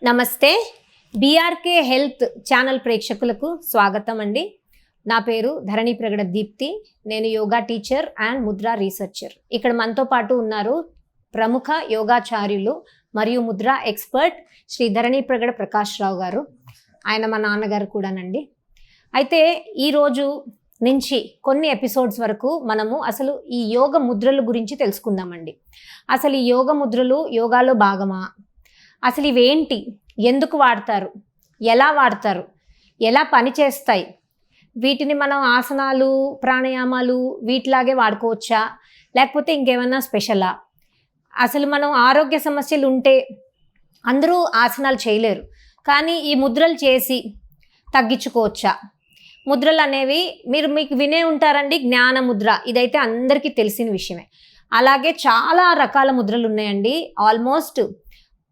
నమస్తే. BRK health channel ప్రేక్షకులకు స్వాగతం అండి. నా పేరు ధరణి ప్రగడ దీప్తి. నేను yoga teacher and Mudra researcher. ఇక్కడ మనతో పాటు ఉన్నారు ప్రముఖ యోగాచార్యులు మరియు ముద్రా ఎక్స్పర్ట్ శ్రీ ధరణి ప్రగడ ప్రకాష్ రావు గారు. ఆయన మా నాన్నగారు కూడానండి. అయితే ఈరోజు నుంచి కొన్ని ఎపిసోడ్స్ వరకు మనము అసలు ఈ యోగ ముద్రల గురించి తెలుసుకుందామండి. అసలు ఈ యోగ ముద్రలు యోగాలో భాగమా, అసలు ఇవేంటి, ఎందుకు వాడతారు, ఎలా వాడతారు, ఎలా పనిచేస్తాయి, వీటిని మనం ఆసనాలు ప్రాణాయామాలు వీటిలాగే వాడుకోవచ్చా లేకపోతే ఇంకేమైనా స్పెషలా, అసలు మనం ఆరోగ్య సమస్యలు ఉంటే అందరూ ఆసనాలు చేయలేరు కానీ ఈ ముద్రలు చేసి తగ్గించుకోవచ్చా. ముద్రలు అనేవి మీకు వినే ఉంటారండి. జ్ఞాన ముద్ర ఇదైతే అందరికీ తెలిసిన విషయమే. అలాగే చాలా రకాల ముద్రలు ఉన్నాయండి. ఆల్మోస్ట్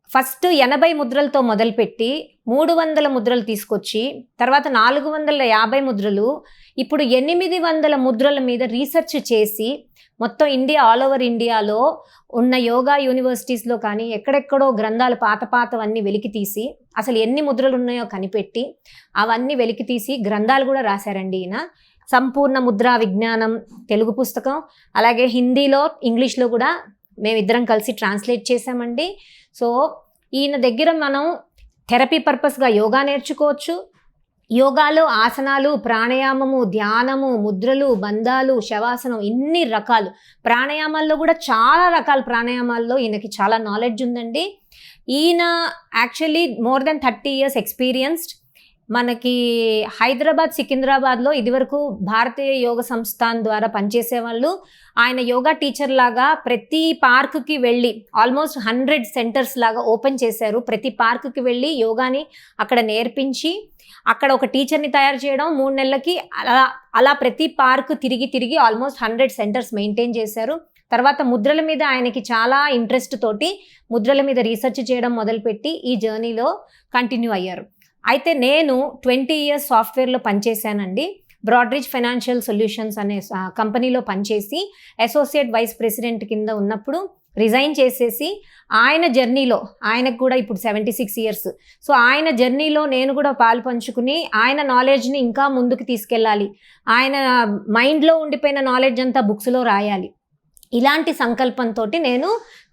ఫస్ట్ 80 ముద్రలతో మొదలుపెట్టి 300 ముద్రలు తీసుకొచ్చి తర్వాత 450 ముద్రలు, ఇప్పుడు 800 ముద్రల మీద రీసెర్చ్ చేసి మొత్తం ఆల్ ఓవర్ ఇండియాలో ఉన్న యోగా యూనివర్సిటీస్లో కానీ ఎక్కడెక్కడో గ్రంథాలు పాతవన్నీ వెలికి తీసి అసలు ఎన్ని ముద్రలు ఉన్నాయో కనిపెట్టి అవన్నీ వెలికి తీసి గ్రంథాలు కూడా రాశారండి ఈయన. సంపూర్ణ ముద్రా విజ్ఞానం తెలుగు పుస్తకం, అలాగే హిందీలో ఇంగ్లీష్లో కూడా మేమిద్దరం కలిసి ట్రాన్స్లేట్ చేసామండి. సో ఈయన దగ్గర మనం థెరపీ పర్పస్గా యోగా నేర్చుకోవచ్చు. యోగాలో ఆసనాలు, ప్రాణాయామము, ధ్యానము, ముద్రలు, బంధాలు, శవాసనం, ఇన్ని రకాలు ప్రాణాయామాల్లో కూడా చాలా రకాల ప్రాణాయామాల్లో ఈయనకి చాలా నాలెడ్జ్ ఉందండి. ఈయన actually more than 30 years experienced. మనకి హైదరాబాద్, సికింద్రాబాద్లో ఇదివరకు భారతీయ యోగ సంస్థాన్ ద్వారా పనిచేసే వాళ్ళు. ఆయన యోగా టీచర్ లాగా ప్రతి పార్క్కి వెళ్ళి ఆల్మోస్ట్ 100 సెంటర్స్ లాగా ఓపెన్ చేశారు. ప్రతి పార్క్కి వెళ్ళి యోగాని అక్కడ నేర్పించి అక్కడ ఒక టీచర్ని తయారు చేయడం 3 నెలలకి అలా ప్రతి పార్క్ తిరిగి ఆల్మోస్ట్ 100 సెంటర్స్ మెయింటైన్ చేశారు. తర్వాత ముద్రల మీద ఆయనకి చాలా ఇంట్రెస్ట్ తోటి ముద్రల మీద రీసెర్చ్ చేయడం మొదలుపెట్టి ఈ జర్నీలో కంటిన్యూ అయ్యారు. అయితే నేను 20 years సాఫ్ట్వేర్లో పనిచేశానండి. బ్రాడ్రిడ్జ్ ఫైనాన్షియల్ సొల్యూషన్స్ అనే కంపెనీలో పనిచేసి అసోసియేట్ వైస్ ప్రెసిడెంట్ కింద ఉన్నప్పుడు రిజైన్ చేసేసి ఆయన జర్నీలో, ఆయనకు కూడా ఇప్పుడు 76 years, సో ఆయన జర్నీలో నేను కూడా పాలు పంచుకుని ఆయన నాలెడ్జ్ని ఇంకా ముందుకు తీసుకెళ్ళాలి, ఆయన మైండ్లో ఉండిపోయిన నాలెడ్జ్ అంతా బుక్స్లో రాయాలి, ఇలాంటి సంకల్పంతో నేను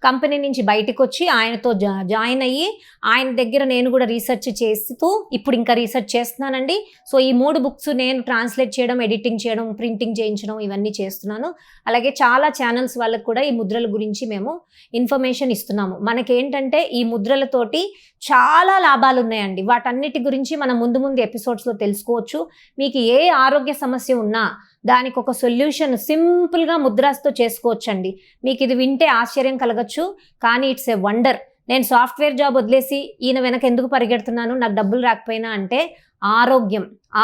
కంపెనీ నుంచి బయటకు వచ్చి ఆయనతో జాయిన్ అయ్యి ఆయన దగ్గర నేను కూడా రీసెర్చ్ చేస్తూ ఇప్పుడు ఇంకా రీసెర్చ్ చేస్తున్నానండి. సో ఈ 3 బుక్స్ నేను ట్రాన్స్లేట్ చేయడం, ఎడిటింగ్ చేయడం, ప్రింటింగ్ చేయించడం ఇవన్నీ చేస్తున్నాను. అలాగే చాలా ఛానల్స్ వాళ్ళకు కూడా ఈ ముద్రల గురించి మేము ఇన్ఫర్మేషన్ ఇస్తున్నాము. మనకేంటంటే ఈ ముద్రలతోటి చాలా లాభాలు ఉన్నాయండి. వాటన్నిటి గురించి మనం ముందు ఎపిసోడ్స్లో తెలుసుకోవచ్చు. మీకు ఏ ఆరోగ్య సమస్య ఉన్నా దానికి ఒక సొల్యూషన్ సింపుల్గా ముద్రాస్తో చేసుకోవచ్చండి. మీకు ఇది వింటే ఆశ్చర్యం కలగచ్చు కానీ ఇట్స్ ఏ వండర్. నేను సాఫ్ట్వేర్ జాబ్ వదిలేసి ఈయన వెనక ఎందుకు పరిగెడుతున్నాను, నాకు డబ్బులు రాకపోయినా అంటే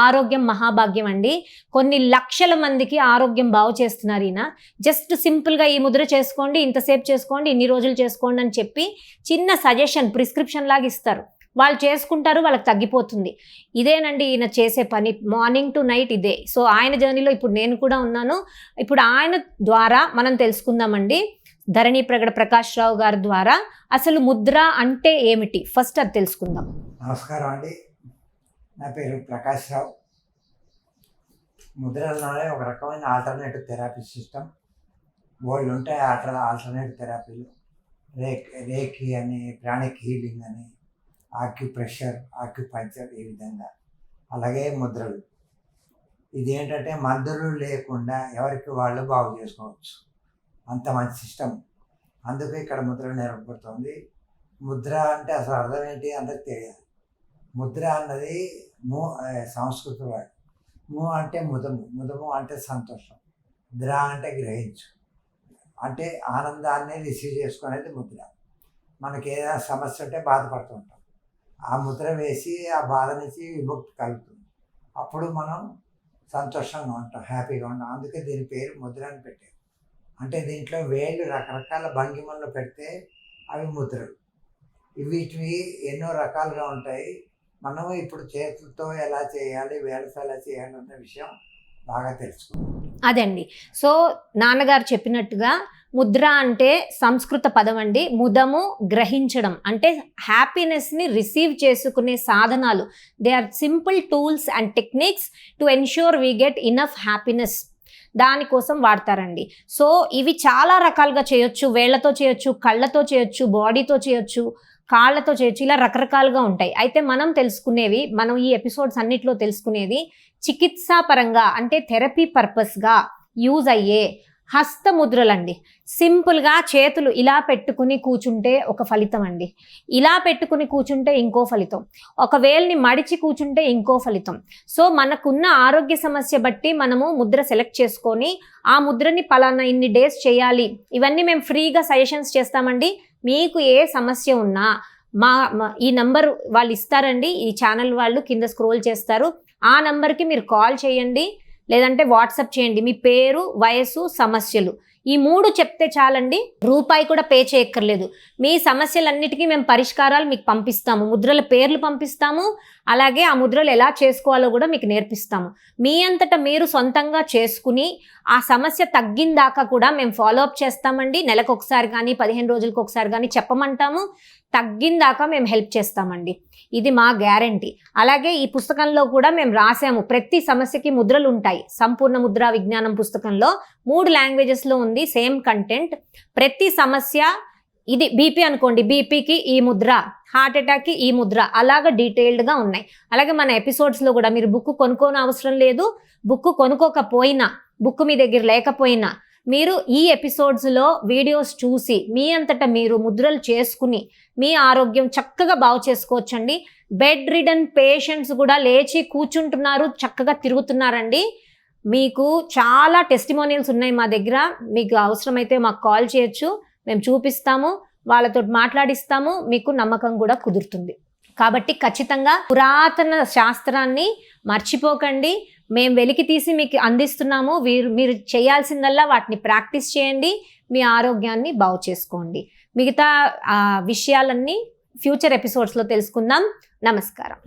ఆరోగ్యం మహాభాగ్యం అండి. కొన్ని లక్షల మందికి ఆరోగ్యం బాగు చేస్తున్నారు ఈయన. జస్ట్ సింపుల్గా ఈ ముద్ర చేసుకోండి, ఇంతసేపు చేసుకోండి, ఇన్ని రోజులు చేసుకోండి అని చెప్పి చిన్న సజెషన్, ప్రిస్క్రిప్షన్ లాగా ఇస్తారు. వాళ్ళు చేసుకుంటారు, వాళ్ళకి తగ్గిపోతుంది. ఇదేనండి ఈయన చేసే పని, మార్నింగ్ టు నైట్ ఇదే. సో ఆయన జర్నీలో ఇప్పుడు నేను కూడా ఉన్నాను. ఇప్పుడు ఆయన ద్వారా మనం తెలుసుకుందామండి. ధరణి ప్రగడ ప్రకాష్ రావు గారి ద్వారా అసలు ముద్ర అంటే ఏమిటి, ఫస్ట్ అది తెలుసుకుందాం. నమస్కారం అండి, నా పేరు ప్రకాష్ రావు. ముద్రలలోనే ఒక రకమైన ఆల్టర్నేటివ్ థెరపీ సిస్టమ్ వాళ్ళు ఉంటాయి. ఆల్టర్నేటివ్ థెరపీలు రేకి అని, ప్రాణిక్ హీలింగ్ అని, ఆక్యుప్రెషర్, ఆక్యుపంక్చర్, ఈ విధంగా. అలాగే ముద్రలు, ఇదేంటంటే మందులు లేకుండా ఎవరికి వాళ్ళు బాగు చేసుకోవచ్చు, అంత మంచి సిస్టమ్. అందుకే ఇక్కడ ముద్ర నేర్పబడుతుంది. ముద్ర అంటే అసలు అర్థం ఏంటి అందరికి తెలియాలి. ముద్ర అన్నది సంస్కృత వాడు. అంటే ముదము అంటే సంతోషం, ద్ర అంటే గ్రహించు, అంటే ఆనందాన్ని రిసీవ్ చేసుకునేది ముద్ర. మనకి ఏదైనా సమస్య ఉంటే బాధపడుతుంటాం, ఆ ముద్ర వేసి ఆ బాధ నుంచి విముక్తి కలుగుతుంది. అప్పుడు మనం సంతోషంగా ఉంటాం, హ్యాపీగా ఉంటాం. అందుకే దీని పేరు ముద్ర అని పెట్టారు. అంటే దీంట్లో వేళ్ళు రకరకాల భంగిమల్లో పెడితే అవి ముద్రలు. వీటివి ఎన్నో రకాలుగా ఉంటాయి. మనం ఇప్పుడు చేతులతో ఎలా చేయాలి, వేళ్ళతో ఎలా చేయాలి అన్న విషయం బాగా తెలుసుకుందాం. అదండి. సో నాన్నగారు చెప్పినట్టుగా ముద్ర అంటే సంస్కృత పదం అండి. ముదము గ్రహించడం అంటే హ్యాపీనెస్ని రిసీవ్ చేసుకునే సాధనాలు. They are simple tools and techniques to ensure we get enough happiness. దానికోసం వాడతారండి. సో ఇవి చాలా రకాలుగా చేయొచ్చు. వేళ్లతో చేయొచ్చు, కళ్ళతో చేయొచ్చు, బాడీతో చేయొచ్చు, కాళ్ళతో చేయొచ్చు, ఇలా రకరకాలుగా ఉంటాయి. అయితే మనం ఈ ఎపిసోడ్స్ అన్నిట్లో తెలుసుకునేది చికిత్సాపరంగా అంటే థెరపీ పర్పస్గా యూజ్ అయ్యే హస్తముద్రలండి. సింపుల్గా చేతులు ఇలా పెట్టుకుని కూర్చుంటే ఒక ఫలితం అండి, ఇలా పెట్టుకుని కూర్చుంటే ఇంకో ఫలితం, ఒక వేల్ని మడిచి కూర్చుంటే ఇంకో ఫలితం. సో మనకున్న ఆరోగ్య సమస్య బట్టి మనము ముద్ర సెలెక్ట్ చేసుకొని ఆ ముద్రని పలానా ఇన్ని డేస్ చేయాలి, ఇవన్నీ మేము ఫ్రీగా సజెషన్స్ చేస్తామండి. మీకు ఏ సమస్య ఉన్నా ఈ నంబర్ వాళ్ళు ఇస్తారండి, ఈ ఛానల్ వాళ్ళు కింద స్క్రోల్ చేస్తారు. ఆ నంబర్కి మీరు కాల్ చేయండి, లేదంటే వాట్సాప్ చేయండి. మీ పేరు, వయసు, సమస్యలు ఈ 3 చెప్తే చాలండి. రూపాయి కూడా పే చేయక్కర్లేదు. మీ సమస్యలన్నిటికీ మేము పరిష్కారాలు మీకు పంపిస్తాము, ముద్రల పేర్లు పంపిస్తాము, అలాగే ఆ ముద్రలు ఎలా చేసుకోవాలో కూడా మీకు నేర్పిస్తాము. మీ అంతటా మీరు సొంతంగా చేసుకుని ఆ సమస్య తగ్గిందాకా కూడా మేము ఫాలోఅప్ చేస్తామండి. నెలకు ఒకసారి కానీ 15 రోజులకు ఒకసారి కానీ చెప్పమంటాము. తగ్గిందాకా మేము హెల్ప్ చేస్తామండి. ఇది మా గ్యారంటీ. అలాగే ఈ పుస్తకంలో కూడా మేము రాసాము, ప్రతి సమస్యకి ముద్రలు ఉంటాయి. సంపూర్ణ ముద్రా విజ్ఞానం పుస్తకంలో 3 లాంగ్వేజెస్లో ఉంది సేమ్ కంటెంట్. ప్రతి సమస్య, ఇది బీపీ అనుకోండి, బీపీకి ఈ ముద్ర, హార్ట్ అటాక్కి ఈ ముద్ర, అలాగా డీటెయిల్డ్గా ఉన్నాయి. అలాగే మన ఎపిసోడ్స్లో కూడా మీరు బుక్ కొనుక్కోని అవసరం లేదు. బుక్ కొనుక్కోకపోయినా, బుక్ మీ దగ్గర లేకపోయినా మీరు ఈ ఎపిసోడ్స్లో వీడియోస్ చూసి మీ అంతటా మీరు ముద్రలు చేసుకుని మీ ఆరోగ్యం చక్కగా బాగు చేసుకోవచ్చండి. బెడ్ రిడన్ పేషెంట్స్ కూడా లేచి కూర్చుంటున్నారు, చక్కగా తిరుగుతున్నారండి. మీకు చాలా టెస్టిమోనియల్స్ ఉన్నాయి మా దగ్గర. మీకు అవసరమైతే మాకు కాల్ చేయొచ్చు, మేము చూపిస్తాము, వాళ్ళతో మాట్లాడిస్తాము, మీకు నమ్మకం కూడా కుదురుతుంది. కాబట్టి ఖచ్చితంగా పురాతన శాస్త్రాన్ని మర్చిపోకండి. మేము వెలికి తీసి మీకు అందిస్తున్నాము. మీరు చేయాల్సిందల్లా వాటిని ప్రాక్టీస్ చేయండి, మీ ఆరోగ్యాన్ని బాగు చేసుకోండి. మిగతా విషయాలన్నీ ఫ్యూచర్ ఎపిసోడ్స్లో తెలుసుకుందాం. నమస్కారం.